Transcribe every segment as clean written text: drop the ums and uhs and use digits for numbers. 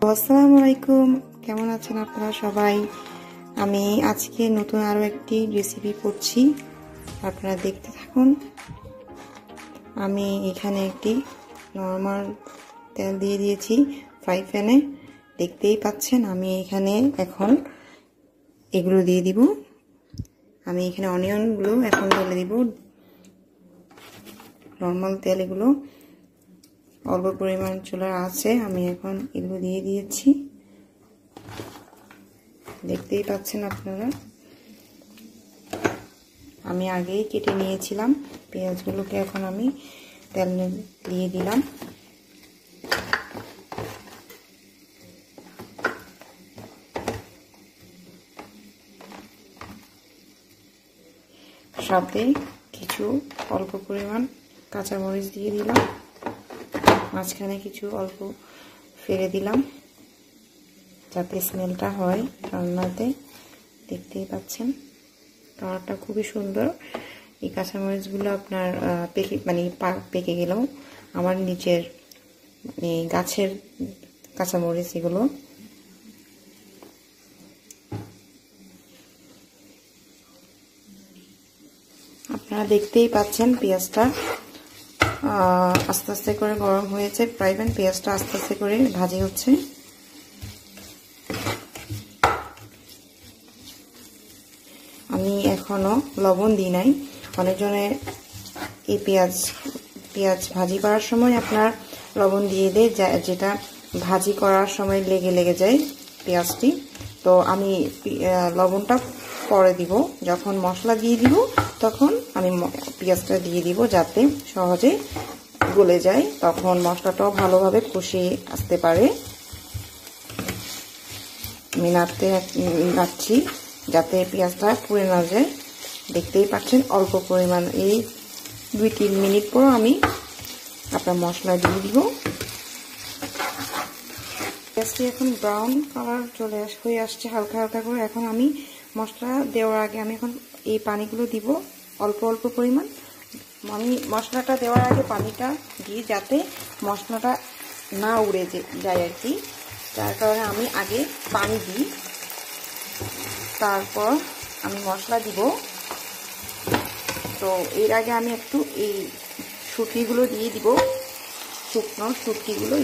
আসসালামু আলাইকুম, কেমন আছেন আপনারা সবাই? আমি আজকে নতুন আরো একটি রেসিপি করছি, আপনারা দেখতে থাকুন। আমি এখানে একটি নরমাল তেল দিয়ে দিয়েছি ফ্রাই প্যানে, দেখতেই পাচ্ছেন। আমি এখানে এখন এগুলো দিয়ে দিব। আমি এখানে অনিয়নগুলো এখন ঢেলে দিব। নরমাল তেল এগুলো অল্প পরিমাণ চুলা আছে, আমি এখন এগুলো দিয়ে দিয়েছি, দেখতেই পাচ্ছেন আপনারা। আমি আগেই কেটে নিয়েছিলাম পেঁয়াজগুলোকে, এখন আমি তেল দিয়ে দিলাম। সাথে কিছু অল্প পরিমাণ কাঁচামরিচ দিয়ে দিলাম, মাঝখানে কিছু অল্প ফেলে দিলাম যাতে স্মেলটা হয় রান্নাতে। দেখতেই পাচ্ছেন কালারটা খুবই সুন্দর। এই কাঁচামরিচগুলো আপনার পেকে গেলেও আমার নিচের গাছের কাঁচামরিচ এগুলো। আপনারা দেখতেই পাচ্ছেন পেঁয়াজটা আস্তে আস্তে করে গরম হয়েছে ফ্রাই প্যান, পেঁয়াজটা আস্তে আস্তে করে ভাজি হচ্ছে। আমি এখনো লবণ দিই নাই। অনেকজনে এই পেঁয়াজ ভাজি করার সময় আপনার লবণ দিয়ে দেয়, যেটা ভাজি করার সময় লেগে যায় পেঁয়াজটি। তো আমি লবণটা পরে দিব, যখন মশলা দিয়ে দিব তখন আমি পেঁয়াজটা দিয়ে দিব যাতে সহজে গলে যায়, তখন মশলাটাও ভালোভাবে কষিয়ে আসতে পারে। আমি নাড়ছি যাতে পেঁয়াজটা পুড়ে না যায়। দেখতেই পাচ্ছেন অল্প পরিমাণ, এই 2-3 মিনিট পর আমি আপনার মশলা দিয়ে দিব। পেঁয়াজটি এখন ব্রাউন কালার হয়ে আসছে হালকা হালকা করে। এখন আমি মশলা দেওয়ার আগে আমি এখন এই পানিগুলো দিব অল্প অল্প পরিমাণ। আমি মশলাটা দেওয়ার আগে পানিটা দিই যাতে মশলাটা না উড়ে যায় আর কি, যার কারণে আমি আগে পানি দিই, তারপর আমি মশলা দিব। তো এর আগে আমি একটু এই শুটকিগুলো দিয়ে দিব, শুকনো শুটকিগুলো,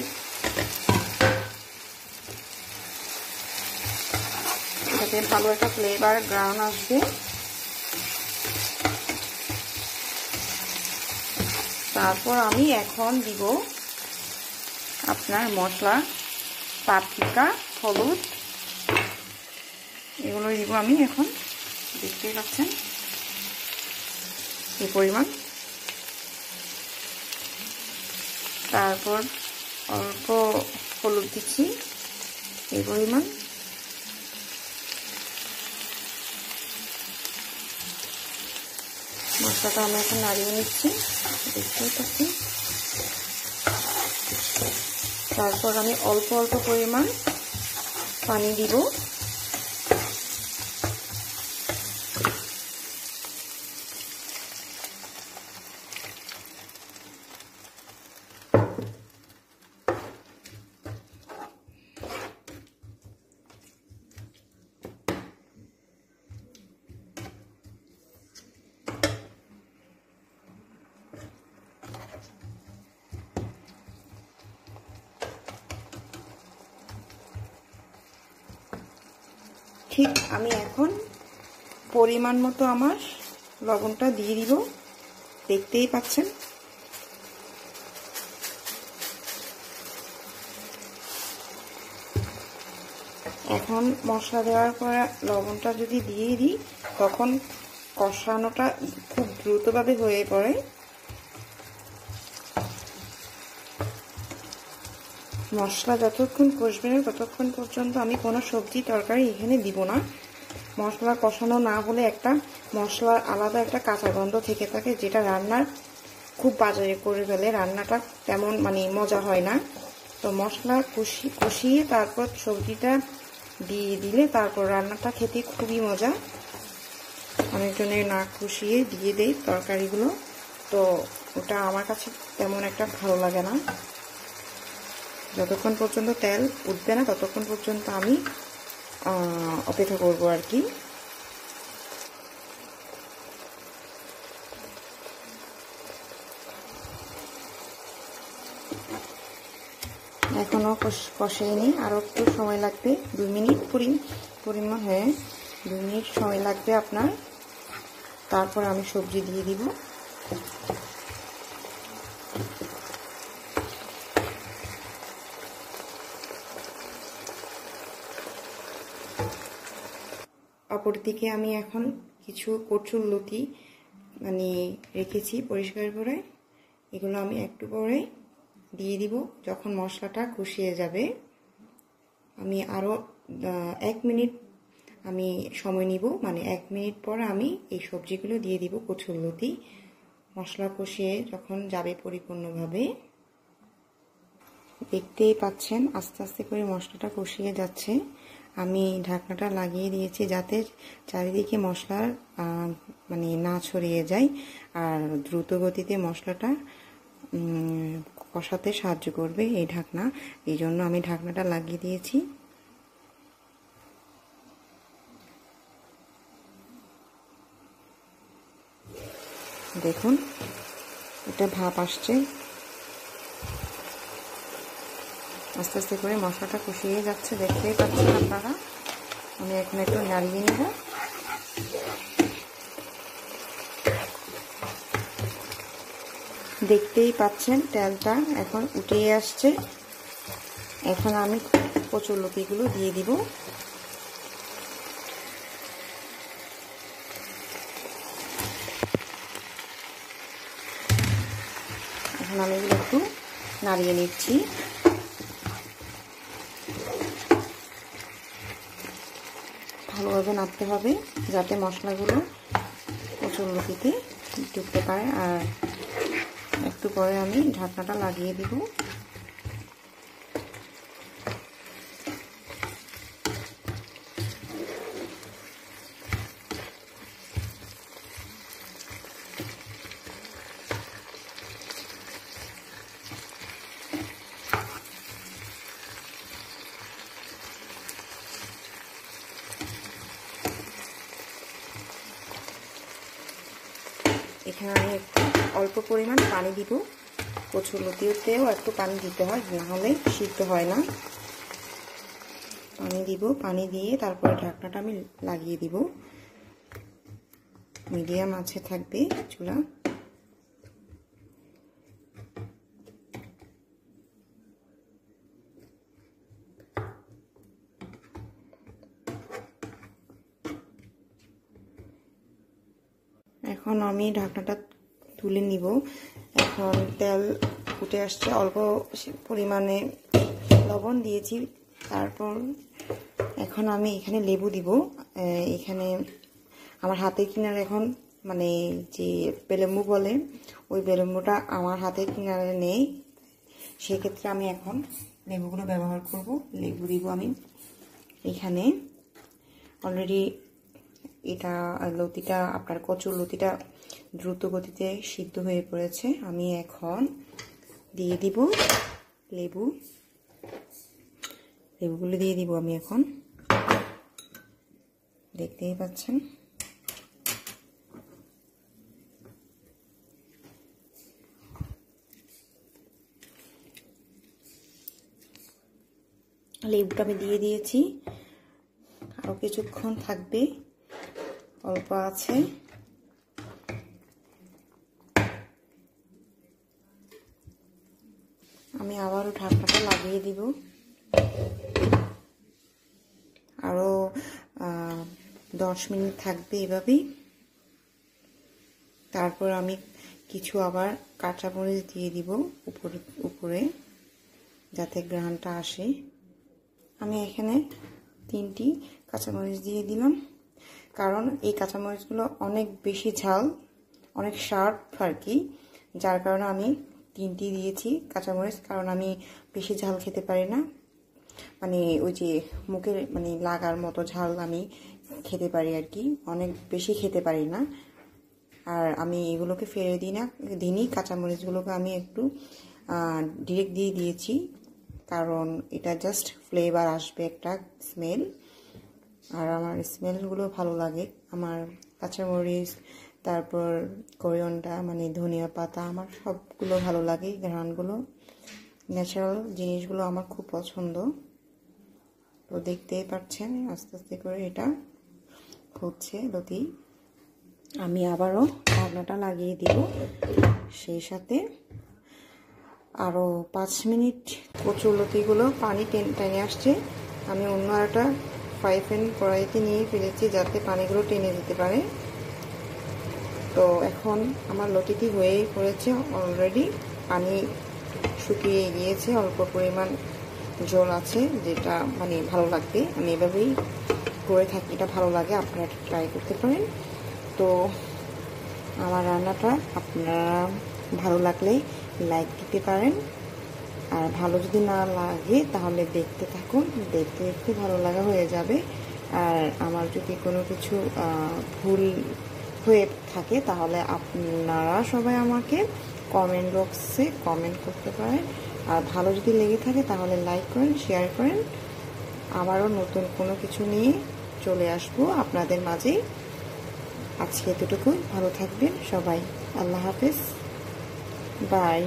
যাতে ভালো একটা ফ্লেভার গ্রাউন্ড আসবে। তারপর আমি এখন দিব আপনার মশলা, পাপরিকা, হলুদ, এগুলো দিব আমি এখন। দেখতেই পাচ্ছেন এই পরিমাণ। তারপর অল্প হলুদ দিচ্ছি এই পরিমাণ। মশলাটা আমি এখন নাড়িয়ে নিচ্ছি, দেখতেই পাচ্ছি। তারপর আমি অল্প অল্প পরিমাণ পানি দিব। ঠিক আমি এখন পরিমাণ মতো আমার লবণটা দিয়ে দিব, দেখতেই পাচ্ছেন। এখন মশলা দেওয়ার পরে লবণটা যদি দিয়ে দিই তখন কষানোটা খুব দ্রুতভাবে হয়ে পড়ে। মশলা যতক্ষণ কষবে না ততক্ষণ পর্যন্ত আমি কোনো সবজি তরকারি এখানে দিব না। মশলা কষানো না হলে একটা মশলার আলাদা একটা কাঁচা গন্ধ থেকে থাকে, যেটা রান্নার খুব বাজে করে ফেলে, রান্নাটা তেমন মজা হয় না। তো মশলা কষিয়ে তারপর সবজিটা দিয়ে দিলে তারপর রান্নাটা খেতে খুবই মজা। অনেকজনে না কষিয়ে দিয়ে দেয় তরকারিগুলো, তো ওটা আমার কাছে তেমন একটা ভালো লাগে না। যতক্ষণ পর্যন্ত তেল উঠবে না ততক্ষণ পর্যন্ত আমি অপেক্ষা করব আর কি। এখনও কষাইনি, আরও একটু সময় লাগবে, 2 মিনিট পরিমাণ হয়ে 2 মিনিট সময় লাগবে আপনার। তারপর আমি সবজি দিয়ে দিব। অপরদিকে আমি এখন কিছু কচুরলতি মানে রেখেছি পরিষ্কার করে, এগুলো আমি একটু করে দিয়ে দিব যখন মশলাটা কষিয়ে যাবে। আমি আরও 1 মিনিট আমি সময় নিব, মানে 1 মিনিট পর আমি এই সবজিগুলো দিয়ে দিব কচুরলতি। মশলা কষিয়ে যখন যাবে পরিপূর্ণভাবে, দেখতেই পাচ্ছেন আস্তে আস্তে করে মশলাটা কষিয়ে যাচ্ছে। আমি ঢাকনাটা লাগিয়ে দিয়েছি যাতে চারিদিকে মশলার মানে না ছড়িয়ে যায় আর দ্রুত গতিতে মশলাটা কষাতে সাহায্য করবে এই ঢাকনা। এই জন্য আমি ঢাকনাটা লাগিয়ে দিয়েছি। দেখুন এটা ভাপ আসছে, আস্তে আস্তে করে মশলাটা কষিয়ে যাচ্ছে, দেখতেই পাচ্ছেন আপনারা। আমি এখন একটু নাড়িয়ে নেব। দেখতেই পাচ্ছেন তেলটা এখন উঠে আসছে। এখন আমি কচুরলতিগুলো দিয়ে দিব। এখন আমি এগুলো একটু নাড়িয়ে নিচ্ছি। ভালোভাবে নাড়তে হবে যাতে মশলাগুলো কচুরলতিতে ঢুকতে পারে। আর একটু পরে আমি ঢাকনাটা লাগিয়ে দিব। এখানে আমি একটু অল্প পরিমাণ পানি দিব। কচুরলতিতেও একটু পানি দিতে হয়, নাহলে সিদ্ধ হয় না। পানি দিব, পানি দিয়ে তারপরে ঢাকনাটা আমি লাগিয়ে দিব। মিডিয়াম আঁচে থাকবে চুলা। এখন আমি ঢাকনাটা তুলে নিব। এখন তেল ফুটে আসছে, অল্প পরিমাণে লবণ দিয়েছি। তারপর এখন আমি এখানে লেবু দিব। এখানে আমার হাতের কিনারে এখন মানে যে বেলেম্বু বলে, ওই বেলেম্বুটা আমার হাতের কিনারে নেই, সেক্ষেত্রে আমি এখন লেবুগুলো ব্যবহার করব। লেবু দিব আমি এখানে। অলরেডি এটা লতিটা আপনার কচুরলতিটা দ্রুত গতিতে সিদ্ধ হয়ে পড়েছে। আমি এখন দিয়ে দিব লেবুগুলো দিয়ে দিব আমি এখন। দেখতেই পাচ্ছেন লেবুটা আমি দিয়ে দিয়েছি। আরো কিছুক্ষণ থাকবে, অল্প আছে। আমি আবারও ঢাকনাটা লাগিয়ে দিব। আরো 10 মিনিট থাকবে এভাবেই। তারপর আমি কিছু আবার কাঁচামরিচ দিয়ে দিব উপরে যাতে ঘ্রাণটা আসে। আমি এখানে 3টি কাঁচামরিচ দিয়ে দিলাম, কারণ এই কাঁচামরিচগুলো অনেক বেশি ঝাল, অনেক শার্প আর কি, যার কারণে আমি 3টি দিয়েছি কাঁচামরিচ। কারণ আমি বেশি ঝাল খেতে পারি না, মানে ওই যে মুখে মানে লাগার মতো ঝাল আমি খেতে পারি আর কি, অনেক বেশি খেতে পারি না। আর আমি এগুলোকে ফেলে দিই না, দিনই কাঁচামরিচগুলোকে আমি একটু ডিরেক্ট দিয়ে দিয়েছি কারণ এটা জাস্ট ফ্লেভার আসবে, একটা স্মেল। আর আমার স্মেলগুলো ভালো লাগে, আমার কাঁচামরিচ, তারপর করিয়ন্ডা মানে ধনিয়া পাতা, আমার সবগুলো ভালো লাগে। ঘ্রাণগুলো, ন্যাচারাল জিনিসগুলো আমার খুব পছন্দ। তো দেখতেই পাচ্ছেন আস্তে আস্তে করে এটা হচ্ছে লতি। আমি আবারও ঢাকনাটা লাগিয়ে দিব, সেই সাথে আরও 5 মিনিট। কচুর লতিগুলো পানি টেনে আসছে, আমি অন্য একটা ফ্রাই প্যান কড়াইতে নিয়ে ফেলেছি যাতে পানিগুলো টেনে যেতে পারে। তো এখন আমার লতিটি হয়ে পড়েছে অলরেডি, পানি শুকিয়ে গিয়েছে, অল্প পরিমাণ জল আছে, যেটা মানে ভালো লাগবে। আমি এভাবেই করে থাকি, এটা ভালো লাগে, আপনারা ট্রাই করতে পারেন। তো আমার রান্নাটা আপনারা ভালো লাগলে লাইক দিতে পারেন, আর ভালো যদি না লাগে তাহলে দেখতে থাকুন, দেখতে দেখতে ভালো লাগা হয়ে যাবে। আর আমার যদি কোনো কিছু ভুল হয়ে থাকে তাহলে আপনারা সবাই আমাকে কমেন্ট বক্সে কমেন্ট করতে পারেন। আর ভালো যদি লেগে থাকে তাহলে লাইক করেন, শেয়ার করেন। আবারও নতুন কোনো কিছু নিয়ে চলে আসবো আপনাদের মাঝে। আজকে এতটুকুই, ভালো থাকবেন সবাই, আল্লাহ হাফেজ, বাই।